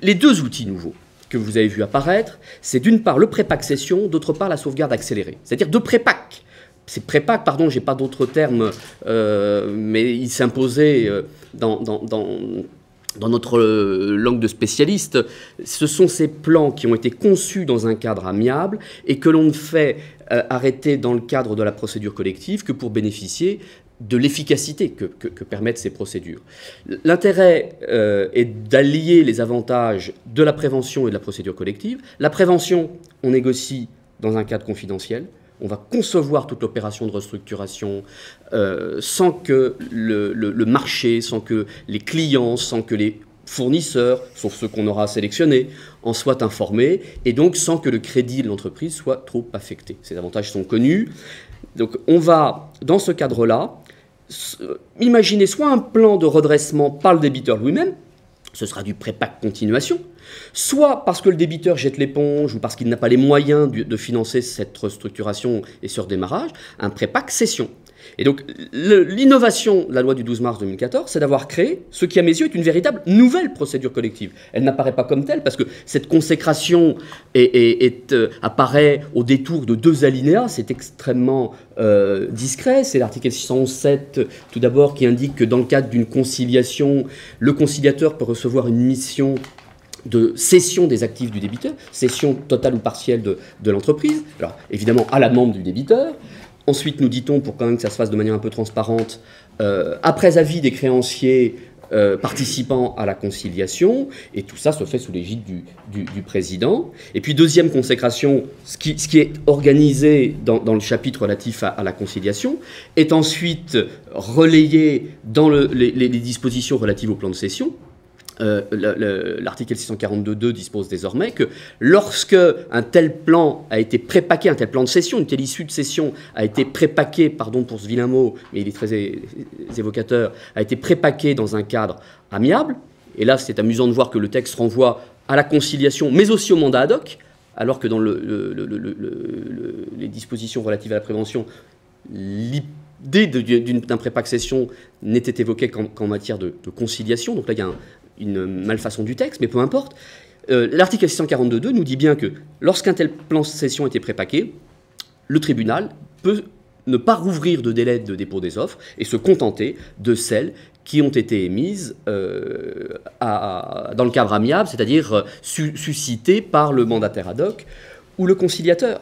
Les deux outils nouveaux que vous avez vu apparaître, c'est d'une part le prépack-cession, d'autre part la sauvegarde accélérée. C'est-à-dire de prépack. C'est prépack, pardon, j'ai pas d'autres termes, mais il s'imposait dans notre langue de spécialiste. Ce sont ces plans qui ont été conçus dans un cadre amiable et que l'on ne fait arrêter dans le cadre de la procédure collective que pour bénéficier de l'efficacité que permettent ces procédures. L'intérêt est d'allier les avantages de la prévention et de la procédure collective. La prévention, on négocie dans un cadre confidentiel. On va concevoir toute l'opération de restructuration sans que le marché, sans que les clients, sans que les fournisseurs, sauf ceux qu'on aura sélectionnés, en soient informés, et donc sans que le crédit de l'entreprise soit trop affecté. Ces avantages sont connus. Donc on va, dans ce cadre-là, imaginer soit un plan de redressement par le débiteur lui-même, ce sera du prépack continuation, soit parce que le débiteur jette l'éponge ou parce qu'il n'a pas les moyens de financer cette restructuration et ce redémarrage, un prépack cession. Et donc l'innovation de la loi du 12 mars 2014, c'est d'avoir créé ce qui, à mes yeux, est une véritable nouvelle procédure collective. Elle n'apparaît pas comme telle parce que cette consécration apparaît au détour de deux alinéas. C'est extrêmement discret. C'est l'article 611.7, tout d'abord, qui indique que dans le cadre d'une conciliation, le conciliateur peut recevoir une mission de cession des actifs du débiteur, cession totale ou partielle de l'entreprise, alors évidemment à la demande du débiteur. Ensuite, nous dit-on, pour quand même que ça se fasse de manière un peu transparente, après avis des créanciers participant à la conciliation, et tout ça se fait sous l'égide du président. Et puis, deuxième consécration, ce qui est organisé dans le chapitre relatif à la conciliation, est ensuite relayé dans les dispositions relatives au plan de cession. L'article 642.2 dispose désormais que lorsque un tel plan a été prépaqué, un tel plan de cession, une telle issue de cession a été prépaqué, pardon pour ce vilain mot, mais il est très évocateur, a été prépaqué dans un cadre amiable, et là c'est amusant de voir que le texte renvoie à la conciliation, mais aussi au mandat ad hoc, alors que dans les dispositions relatives à la prévention, l'idée d'un prépack cession n'était évoquée qu'en matière de conciliation, donc là il y a une malfaçon du texte, mais peu importe. L'article 642.2 nous dit bien que lorsqu'un tel plan de cession a été prépaqué, le tribunal peut ne pas rouvrir de délai de dépôt des offres et se contenter de celles qui ont été émises dans le cadre amiable, c'est-à-dire suscitées par le mandataire ad hoc ou le conciliateur.